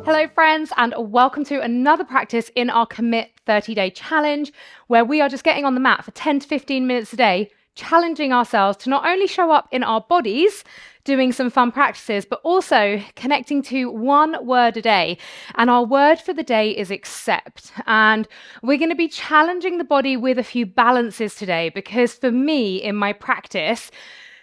Hello friends, and welcome to another practice in our Commit 30-day challenge, where we are just getting on the mat for 10 to 15 minutes a day, challenging ourselves to not only show up in our bodies, doing some fun practices, but also connecting to one word a day. And our word for the day is accept. And we're going to be challenging the body with a few balances today, because for me, in my practice,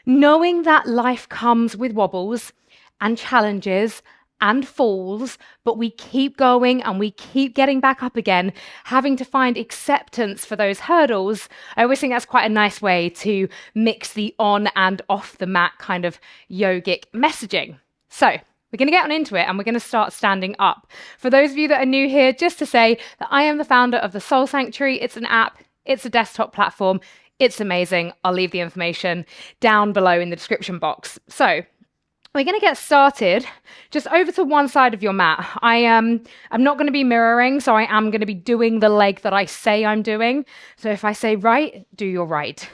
knowing that life comes with wobbles and challenges and falls, but we keep going and we keep getting back up again, having to find acceptance for those hurdles. I always think that's quite a nice way to mix the on and off the mat kind of yogic messaging. So we're going to get on into it and we're going to start standing up. For those of you that are new here, just to say that I am the founder of the Soul Sanctuary. It's an app, it's a desktop platform. It's amazing. I'll leave the information down below in the description box. So we're going to get started just over to one side of your mat. I'm not going to be mirroring, so I am going to be doing the leg that I say I'm doing. So if I say right, do your right.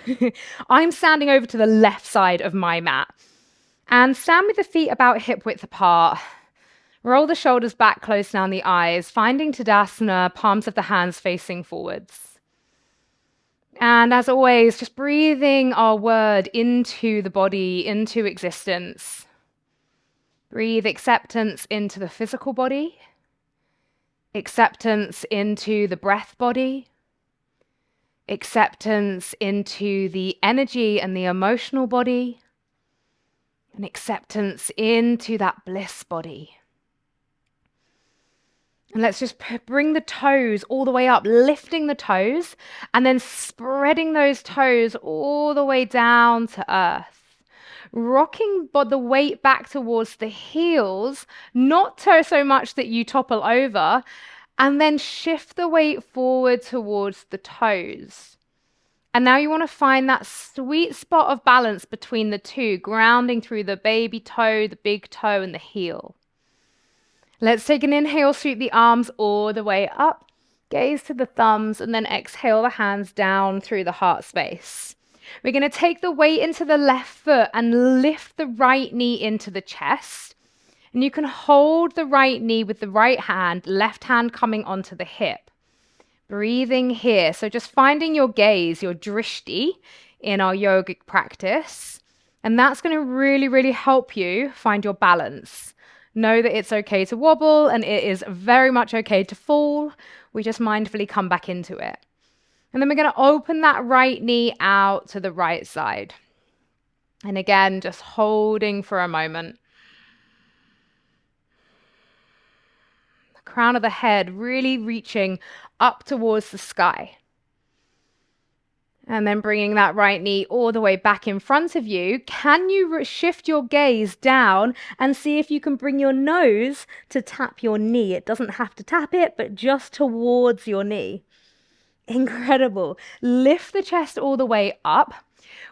I'm standing over to the left side of my mat. And stand with the feet about hip width apart. Roll the shoulders back, close down the eyes, finding Tadasana, palms of the hands facing forwards. And as always, just breathing our word into the body, into existence. Breathe acceptance into the physical body, acceptance into the breath body, acceptance into the energy and the emotional body, and acceptance into that bliss body. And let's just bring the toes all the way up, lifting the toes, and then spreading those toes all the way down to earth. Rocking the weight back towards the heels, not so much that you topple over, and then shift the weight forward towards the toes. And now you want to find that sweet spot of balance between the two, grounding through the baby toe, the big toe, and the heel. Let's take an inhale, sweep the arms all the way up, gaze to the thumbs, and then exhale the hands down through the heart space. We're going to take the weight into the left foot and lift the right knee into the chest. And you can hold the right knee with the right hand, left hand coming onto the hip. Breathing here. So just finding your gaze, your drishti in our yogic practice. And that's going to really, really help you find your balance. Know that it's okay to wobble and it is very much okay to fall. We just mindfully come back into it. And then we're going to open that right knee out to the right side. And again, just holding for a moment. The crown of the head really reaching up towards the sky. And then bringing that right knee all the way back in front of you. Can you shift your gaze down and see if you can bring your nose to tap your knee? It doesn't have to tap it, but just towards your knee. Incredible. Lift the chest all the way up.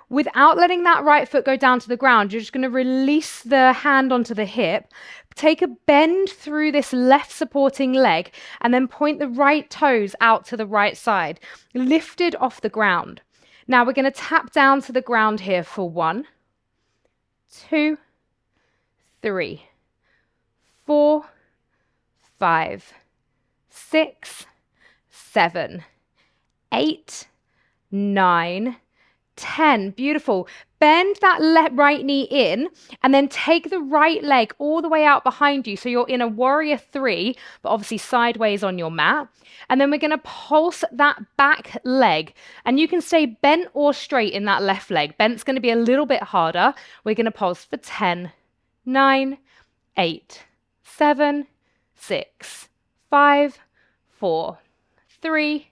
Without letting that right foot go down to the ground, you're just going to release the hand onto the hip. Take a bend through this left supporting leg and then point the right toes out to the right side, lifted off the ground. Now we're going to tap down to the ground here for 1, 2, 3, 4, 5, 6, 7, 8, 9, 10. Beautiful. Bend that right knee in and then take the right leg all the way out behind you. So you're in a warrior 3, but obviously sideways on your mat. And then we're going to pulse that back leg. And you can stay bent or straight in that left leg. Bent's going to be a little bit harder. We're going to pulse for 10, 9, 8, 7, 6, 5, 4, 3,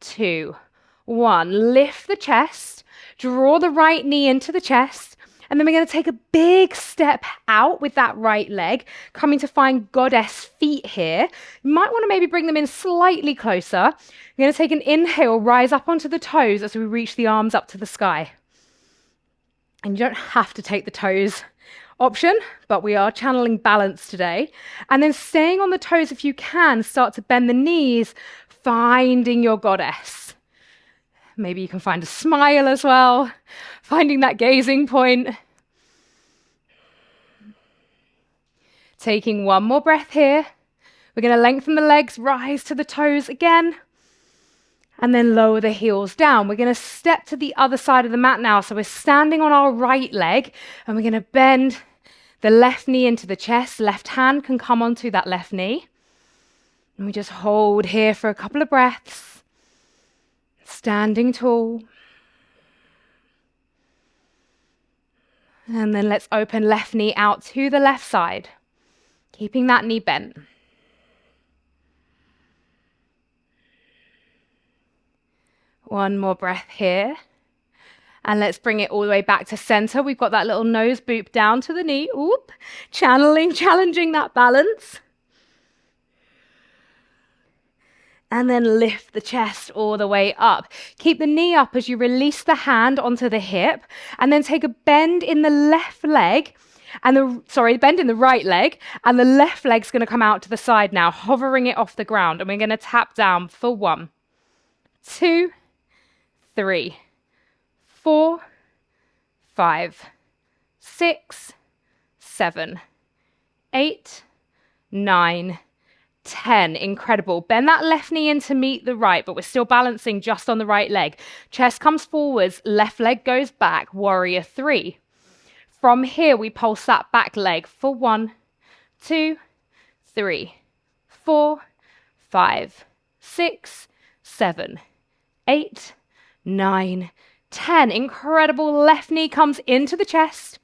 2, 1. Lift the chest, draw the right knee into the chest, and then we're going to take a big step out with that right leg, coming to find goddess feet here. You might want to maybe bring them in slightly closer. We're going to take an inhale, rise up onto the toes as we reach the arms up to the sky. And you don't have to take the toes option, but we are channeling balance today. And then staying on the toes if you can, start to bend the knees, finding your goddess. Maybe you can find a smile as well, finding that gazing point. Taking one more breath here. We're going to lengthen the legs, rise to the toes again, and then lower the heels down. We're going to step to the other side of the mat now. So we're standing on our right leg, and we're going to bend the left knee into the chest. Left hand can come onto that left knee. And we just hold here for a couple of breaths. Standing tall. And then let's open left knee out to the left side, keeping that knee bent. One more breath here. And let's bring it all the way back to center. We've got that little nose boop down to the knee. Oop. Challenging that balance. And then lift the chest all the way up. Keep the knee up as you release the hand onto the hip, and then take a bend in the left leg, bend in the right leg, and the left leg's going to come out to the side now, hovering it off the ground, and we're going to tap down for 1, 2, 3, 4, 5, 6, 7, 8, 9, 10. Incredible. Bend that left knee in to meet the right, but we're still balancing just on the right leg. Chest comes forwards, left leg goes back, warrior 3. From here, we pulse that back leg for 1, 2, 3, 4, 5, 6, 7, 8, 9, 10. Incredible. Left knee comes into the chest.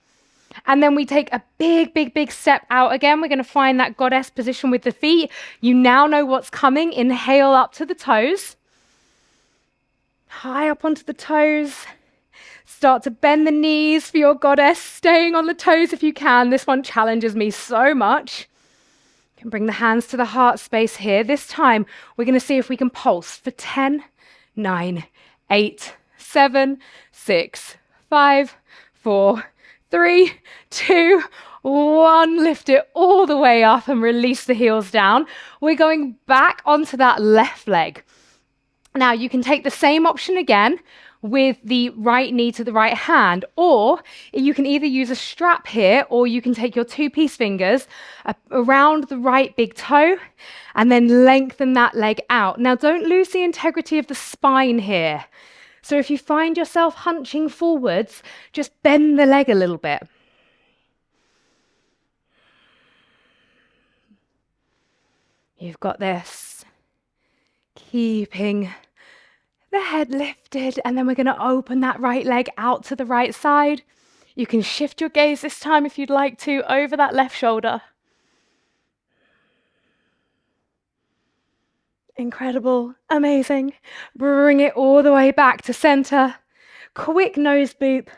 And then we take a big step out again. We're going to find that goddess position with the feet. You now know what's coming. Inhale up to the toes. High up onto the toes. Start to bend the knees for your goddess, staying on the toes if you can. This one challenges me so much. You can bring the hands to the heart space here. This time, we're going to see if we can pulse for 10, 9, 8, 7, 6, 5, 4, 3, 2, 1. Lift it all the way up and release the heels down. We're going back onto that left leg. Now, you can take the same option again with the right knee to the right hand, or you can either use a strap here, or you can take your 2-piece fingers around the right big toe and then lengthen that leg out. Now, don't lose the integrity of the spine here. So if you find yourself hunching forwards, just bend the leg a little bit. You've got this. Keeping the head lifted, and then we're going to open that right leg out to the right side. You can shift your gaze this time if you'd like to, over that left shoulder. Incredible, amazing. Bring it all the way back to center. Quick nose boop.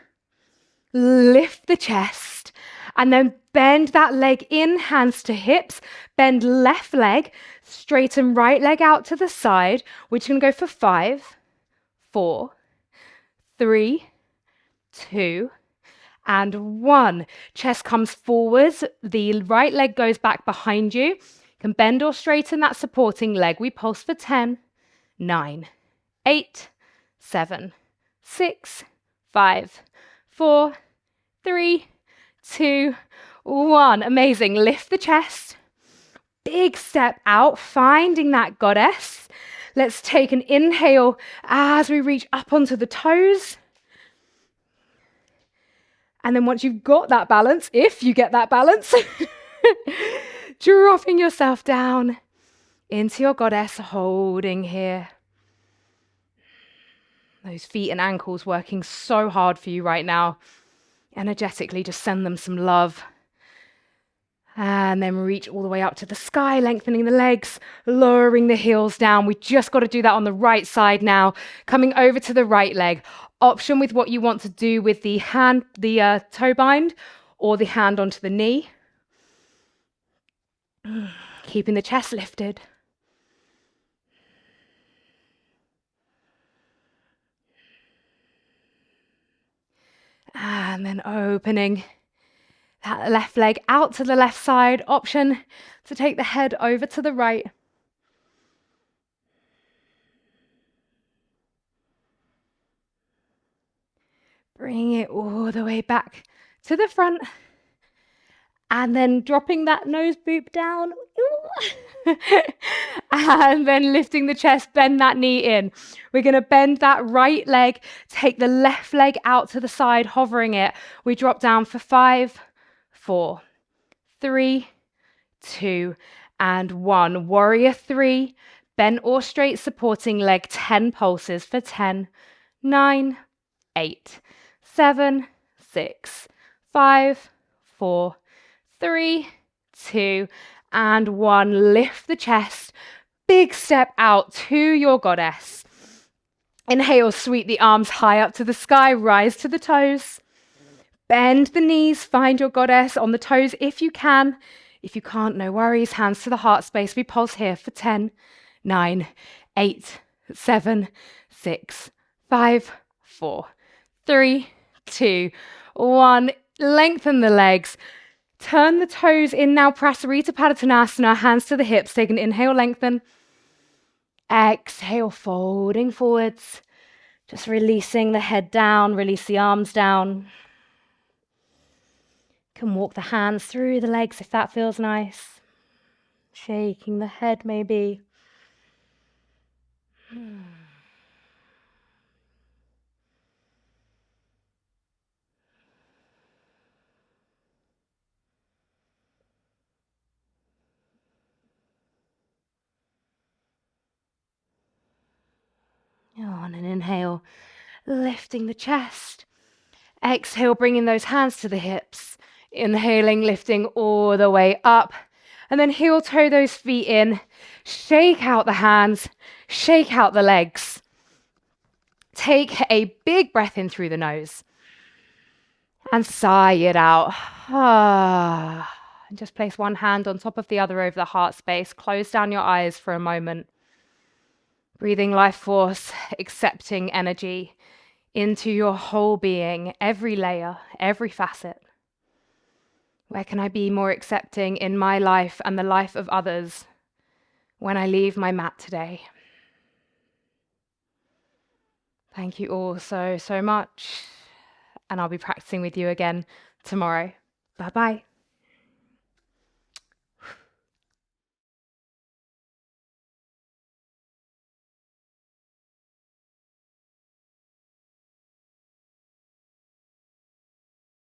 Lift the chest, and then bend that leg in, hands to hips. Bend left leg, straighten right leg out to the side. We're just going to go for 5, 4, 3, 2, and 1. Chest comes forwards. The right leg goes back behind you. You can bend or straighten that supporting leg. We pulse for 10, 9, 8, 7, 6, 5, 4, 3, 2, 1. Amazing. Lift the chest. Big step out, finding that goddess. Let's take an inhale as we reach up onto the toes. And then once you've got that balance, if you get that balance, dropping yourself down into your goddess, holding here. Those feet and ankles working so hard for you right now. Energetically, just send them some love. And then reach all the way up to the sky, lengthening the legs, lowering the heels down. We just got to do that on the right side now. Coming over to the right leg. Option with what you want to do with the hand, the toe bind, or the hand onto the knee. Keeping the chest lifted. And then opening that left leg out to the left side. Option to take the head over to the right. Bring it all the way back to the front. And then dropping that nose boop down. And then lifting the chest, bend that knee in. We're going to bend that right leg, take the left leg out to the side, hovering it. We drop down for 5, 4, 3, 2, and 1. Warrior 3, bent or straight supporting leg, 10 pulses for 10, 9, 8, 7, 6, 5, 4, 3, 2, and 1. Lift the chest, big step out to your goddess. Inhale, sweep the arms high up to the sky, rise to the toes. Bend the knees, find your goddess on the toes if you can. If you can't, no worries, hands to the heart space. We pulse here for 10, 9, 8, 7, 6, 5, 4, 3, 2, 1. Lengthen the legs. Turn the toes in now, Prasarita Padottanasana, hands to the hips. Take an inhale, lengthen. Exhale, folding forwards. Just releasing the head down, release the arms down. Can walk the hands through the legs if that feels nice. Shaking the head maybe. On an inhale, lifting the chest. Exhale, bringing those hands to the hips. Inhaling, lifting all the way up. And then heel toe those feet in. Shake out the hands. Shake out the legs. Take a big breath in through the nose. And sigh it out. And just place one hand on top of the other over the heart space. Close down your eyes for a moment. Breathing life force, accepting energy into your whole being, every layer, every facet. Where can I be more accepting in my life and the life of others when I leave my mat today? Thank you all so much. And I'll be practicing with you again tomorrow. Bye-bye.